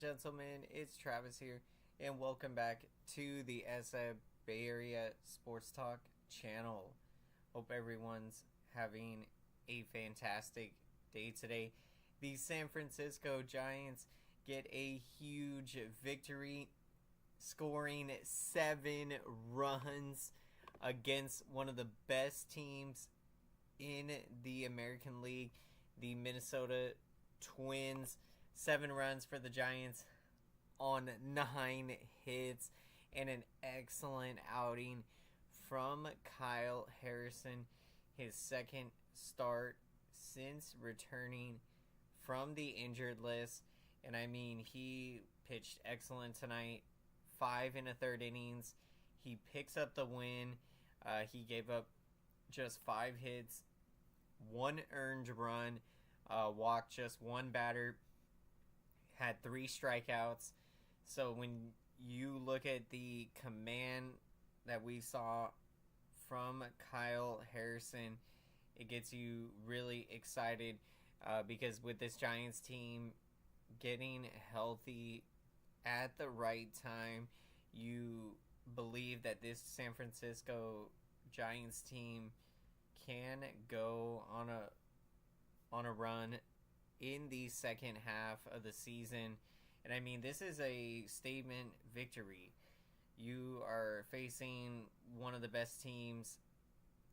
Gentlemen, it's Travis here, and welcome back to the Bay Area SportsTalk channel. Hope everyone's having a fantastic day today. The San Francisco Giants get a huge victory, scoring 7 runs against one of the best teams in the American League, the Minnesota Twins. 7 runs for the Giants on 9 hits, and an excellent outing from Kyle Harrison, his second start since returning from the injured list. And I mean, he pitched excellent tonight. 5 and a third innings. He picks up the win. He gave up just 5 hits, 1 earned run, walked just 1 batter, had 3 strikeouts. So when you look at the command that we saw from Kyle Harrison, it gets you really excited because with this Giants team getting healthy at the right time, you believe that this San Francisco Giants team can go on a run in the second half of the season. And I mean, this is a statement victory. You are facing one of the best teams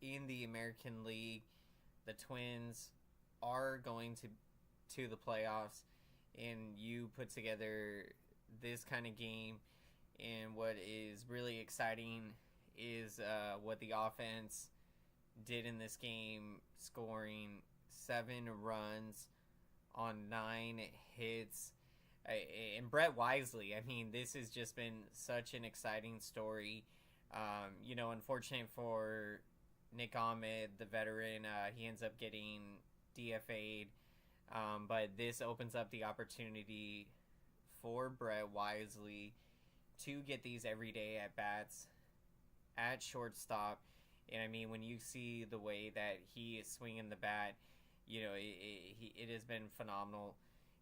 in the American League. The Twins are going to the playoffs, and you put together this kind of game. And what is really exciting is what the offense did in this game, scoring 7 runs on 9 hits. And Brett Wisely, I mean, this has just been such an exciting story. Unfortunate for Nick Ahmed, the veteran, he ends up getting DFA'd. But this opens up the opportunity for Brett Wisely to get these everyday at-bats at shortstop. And I mean, when you see the way that he is swinging the bat, it has been phenomenal.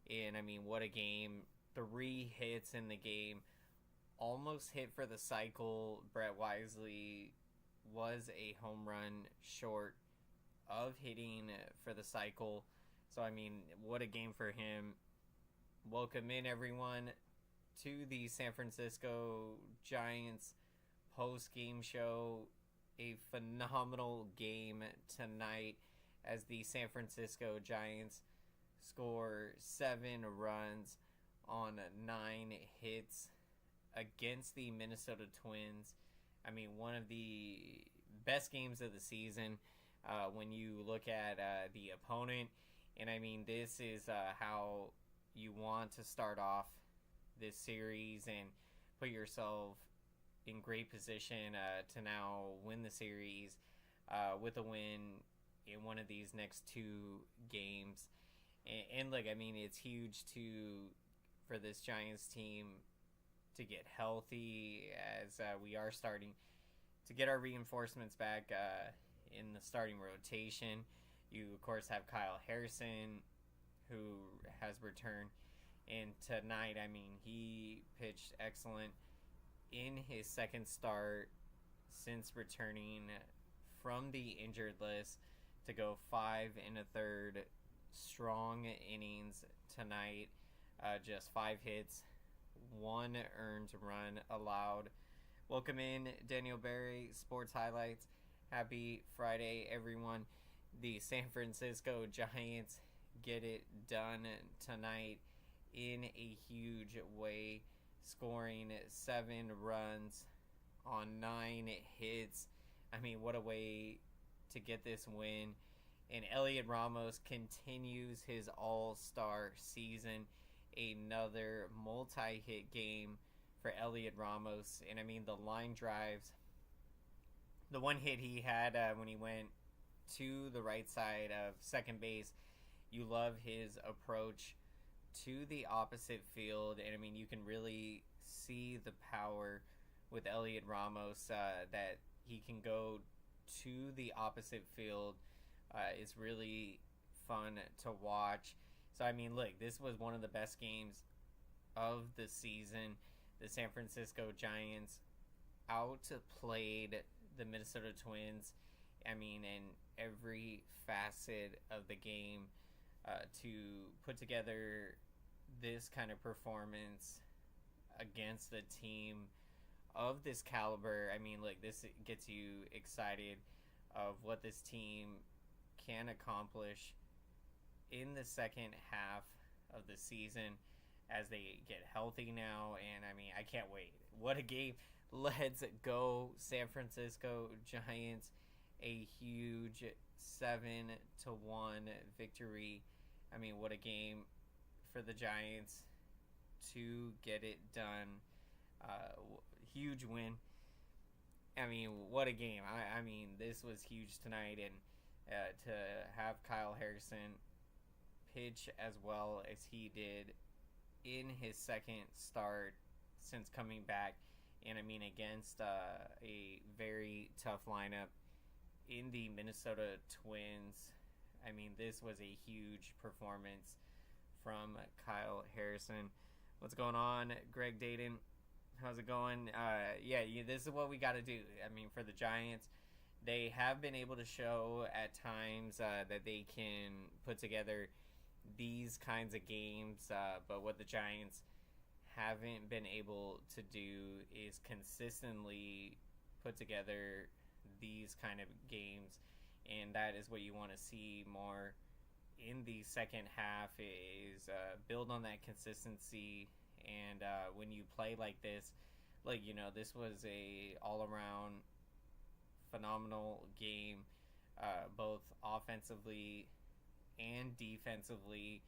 And I mean, what a game. 3 hits in the game, almost hit for the cycle. Brett Wisely was a home run short of hitting for the cycle. So I mean, what a game for him. Welcome in, everyone, to the San Francisco Giants post-game show. A phenomenal game tonight as the San Francisco Giants score 7 runs on 9 hits against the Minnesota Twins. I mean, one of the best games of the season when you look at the opponent. And I mean, this is how you want to start off this series and put yourself in great position to now win the series with a win in one of these next 2 games. And look, I mean, it's huge for this Giants team to get healthy as we are starting to get our reinforcements back in the starting rotation. You, of course, have Kyle Harrison, who has returned. And tonight, I mean, he pitched excellent in his second start since returning from the injured list to go 5 and a third strong innings tonight. Just 5 hits, 1 earned run allowed. Welcome in, Daniel Barry, Sports Highlights. Happy Friday, everyone. The San Francisco Giants get it done tonight in a huge way, scoring 7 runs on 9 hits. I mean, what a way to get this win. And Elliot Ramos continues his all-star season. Another multi-hit game for Elliot Ramos. And I mean, the line drives, the one hit he had when he went to the right side of second base, you love his approach to the opposite field. And I mean, you can really see the power with Elliot Ramos that he can go to the opposite field. It's really fun to watch. So I mean, look, this was one of the best games of the season. The San Francisco Giants outplayed the Minnesota Twins. I mean, in every facet of the game, to put together this kind of performance against a team of this caliber. I mean, like, this gets you excited of what this team can accomplish in the second half of the season as they get healthy now. And I mean, I can't wait. What a game. Let's go San Francisco Giants. A huge 7-1 victory. I mean, what a game for the Giants to get it done. Huge win. I mean, what a game. I mean, this was huge tonight. And to have Kyle Harrison pitch as well as he did in his second start since coming back. And I mean, against a very tough lineup in the Minnesota Twins. I mean, this was a huge performance from Kyle Harrison. What's going on, Greg Dayton? How's it going? This is what we got to do. I mean, for the Giants, they have been able to show at times that they can put together these kinds of games, but what the Giants haven't been able to do is consistently put together these kind of games, and that is what you want to see more in the second half, is build on that consistency. And when you play like this, this was a all-around phenomenal game, both offensively and defensively.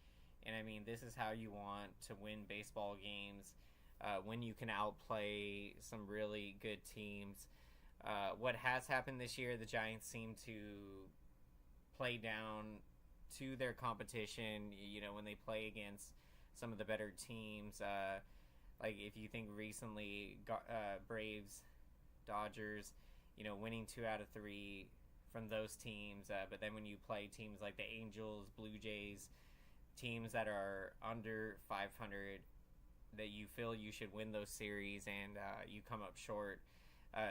And I mean, this is how you want to win baseball games, when you can outplay some really good teams. What has happened this year, the Giants seem to play down to their competition, when they play against some of the better teams. Like if you think recently, Braves, Dodgers, winning 2 out of 3 from those teams. But then when you play teams like the Angels, Blue Jays, teams that are under 500, that you feel you should win those series, and you come up short.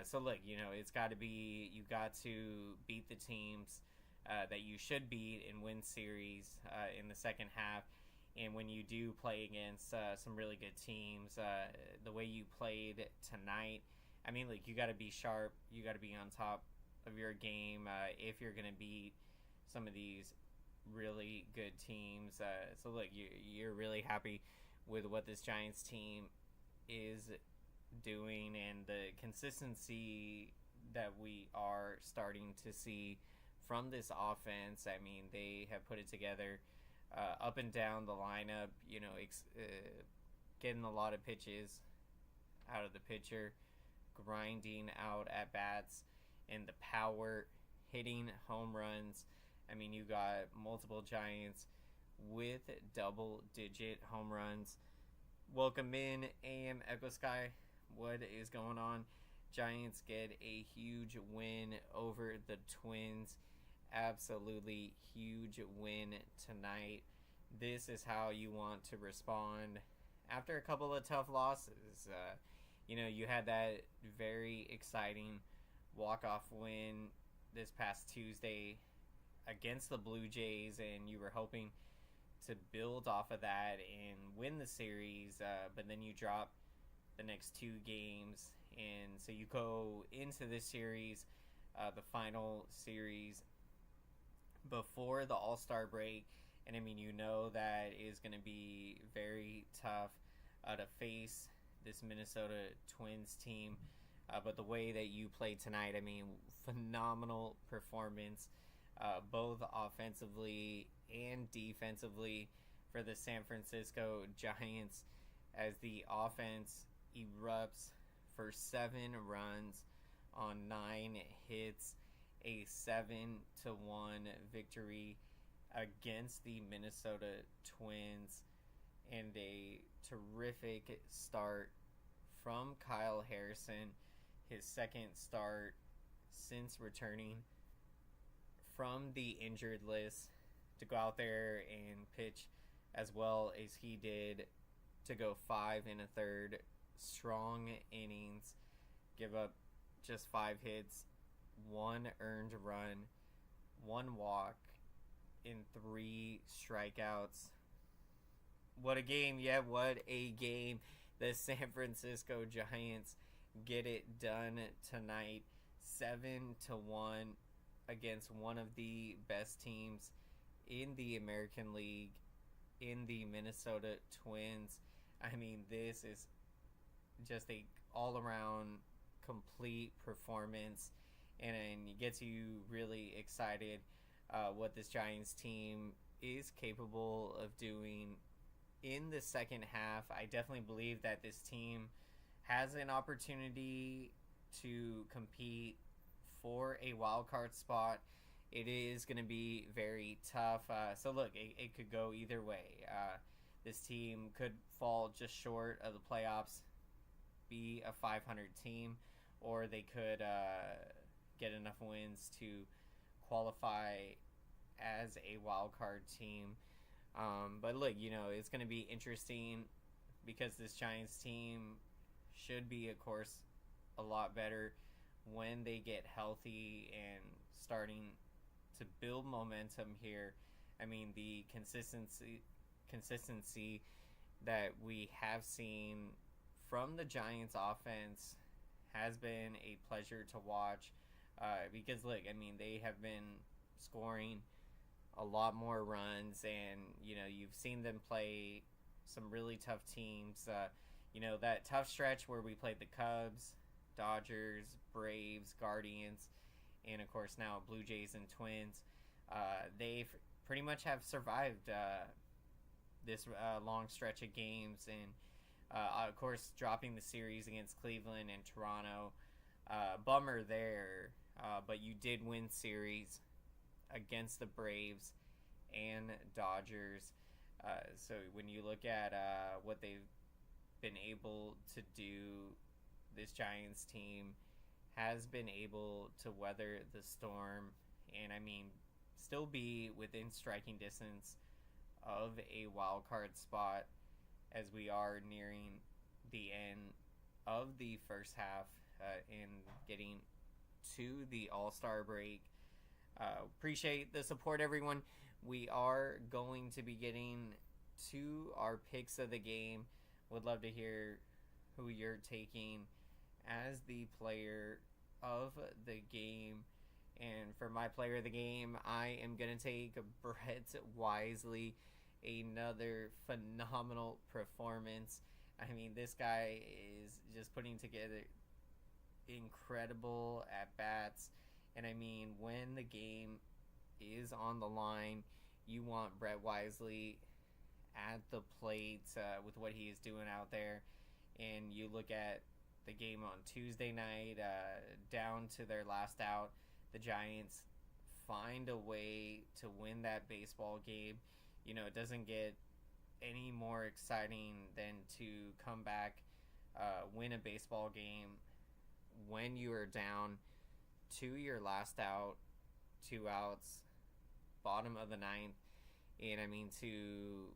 So look, it's got to be, you got to beat the teams that you should beat and win series in the second half. And when you do play against some really good teams, the way you played tonight, I mean, you got to be sharp. You got to be on top of your game if you're going to beat some of these really good teams. So look, you're really happy with what this Giants team is doing, and the consistency that we are starting to see from this offense. I mean, they have put it together up and down the lineup, getting a lot of pitches out of the pitcher, grinding out at bats, and the power, hitting home runs. I mean, you got multiple Giants with double-digit home runs. Welcome in, AM Echo Sky. What is going on? Giants get a huge win over the Twins. Absolutely huge win tonight. This is how you want to respond after a couple of tough losses. You had that very exciting walk-off win this past Tuesday against the Blue Jays, and you were hoping to build off of that and win the series, but then you drop the next 2 games, and so you go into this series, the final series, before the All-Star break. And I mean, that is going to be very tough to face this Minnesota Twins team. But the way that you played tonight, I mean, phenomenal performance, both offensively and defensively for the San Francisco Giants, as the offense erupts for 7 runs on 9 hits, a 7-1 victory against the Minnesota Twins, and a terrific start from Kyle Harrison, his second start since returning from the injured list, to go out there and pitch as well as he did to go 5 1/3 strong innings, give up just 5 hits, 1 earned run, 1 walk, in 3 strikeouts. What a game. Yeah, what a game. The San Francisco Giants get it done tonight, 7-1 against one of the best teams in the American League, in the Minnesota Twins. I mean, this is just a all-around complete performance, and it gets you really excited what this Giants team is capable of doing in the second half. I definitely believe that this team has an opportunity to compete for a wild card spot. It is going to be very tough. So look, it could go either way. This team could fall just short of the playoffs, be a 500 team, or they could get enough wins to qualify as a wild card team. But look, it's going to be interesting because this Giants team should be, of course, a lot better when they get healthy and starting to build momentum here. I mean, the consistency that we have seen from the Giants offense has been a pleasure to watch because, look, I mean, they have been scoring a lot more runs, and, you've seen them play some really tough teams. That tough stretch where we played the Cubs, Dodgers, Braves, Guardians, and, of course, now Blue Jays and Twins. They pretty much have survived this long stretch of games, and of course dropping the series against Cleveland and Toronto. Bummer there, but you did win series against the Braves and Dodgers. So when you look at what they've been able to do, this Giants team has been able to weather the storm and, I mean, still be within striking distance of a wild card spot as we are nearing the end of the first half and getting to the All-Star break. Appreciate the support, everyone. We are going to be getting to our picks of the game. Would love to hear who you're taking as the player of the game. And for my player of the game, I am going to take Brett Wisely. Another phenomenal performance. I mean, this guy is just putting together incredible at-bats. And I mean, when the game is on the line, you want Brett Wisely at the plate with what he is doing out there. And you look at the game on Tuesday night, down to their last out, the Giants find a way to win that baseball game. It doesn't get any more exciting than to come back, win a baseball game when you are down to your last out, 2 outs, bottom of the ninth. And, I mean, to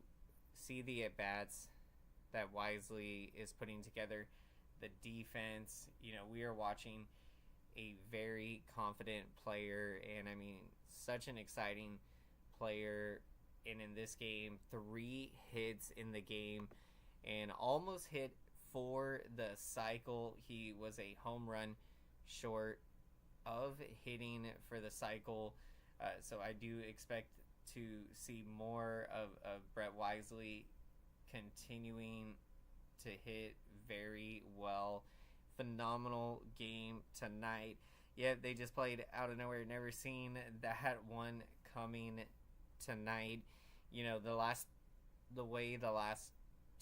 see the at-bats that Wisely is putting together, the defense, we are watching a very confident player, and, I mean, such an exciting player. And in this game, 3 hits in the game and almost hit for the cycle. He was a home run short of hitting for the cycle. So I do expect to see more of Brett Wisely continuing to hit very well. Phenomenal game tonight. Yeah, they just played out of nowhere. Never seen that one coming tonight. The way the last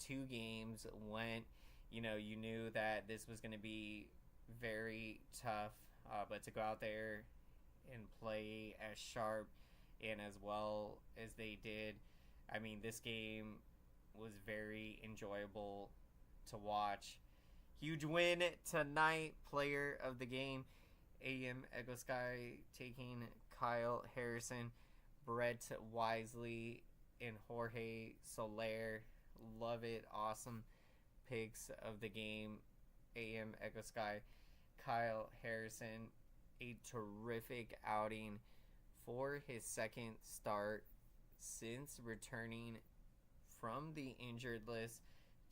2 games went, you knew that this was going to be very tough, but to go out there and play as sharp and as well as they did, I mean, this game was very enjoyable to watch. Huge win tonight. Player of the game, A.M. Egosky taking Kyle Harrison, Brett Wisely, and Jorge Soler Love it. Awesome picks of the game. AM Echo Sky, Kyle Harrison, a terrific outing for his second start since returning from the injured list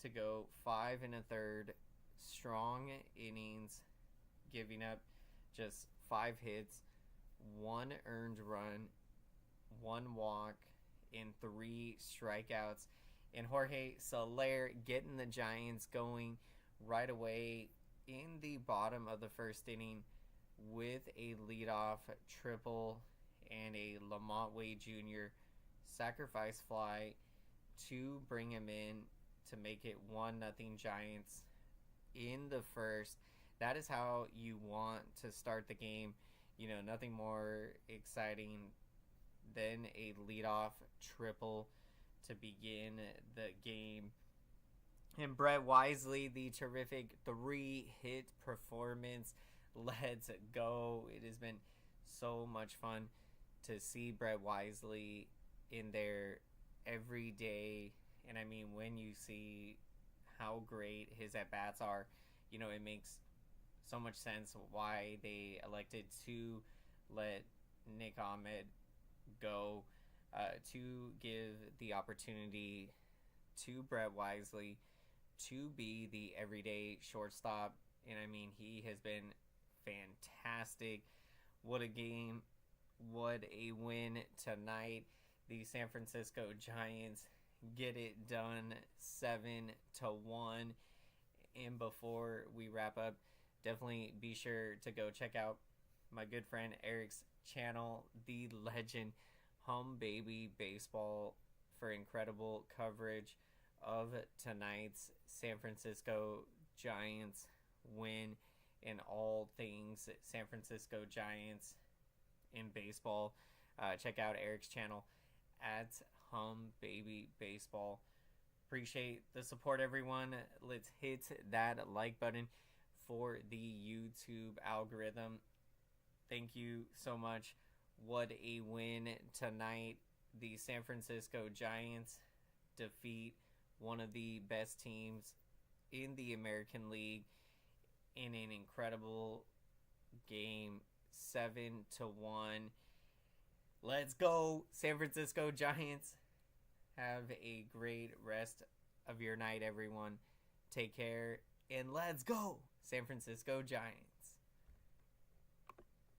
to go 5 1/3 strong innings, giving up just 5 hits, 1 earned run, 1 walk, and 3 strikeouts. And Jorge Soler getting the Giants going right away in the bottom of the first inning with a leadoff triple and a Lamont Wade Jr. sacrifice fly to bring him in to make it 1-0 Giants in the first. That is how you want to start the game. Nothing more exciting than a leadoff triple to begin the game. And Brett Wisely, the terrific 3-hit performance. Let's go. It has been so much fun to see Brett Wisely in there every day. And I mean, when you see how great his at-bats are, it makes so much sense why they elected to let Nick Ahmed go, to give the opportunity to Brett Wisely to be the everyday shortstop. And I mean, he has been fantastic. What a game. What a win tonight. The San Francisco Giants get it done 7-1. And before we wrap up, definitely be sure to go check out my good friend Eric's channel, The Legend Hum Baby Baseball, for incredible coverage of tonight's San Francisco Giants win and all things San Francisco Giants in baseball. Check out Eric's channel at Hum Baby Baseball. Appreciate the support, everyone. Let's hit that like button for the YouTube algorithm. Thank you so much. What a win tonight. The San Francisco Giants defeat one of the best teams in the American League in an incredible game, 7-1. Let's go, San Francisco Giants. Have a great rest of your night, everyone. Take care, and let's go, San Francisco Giants.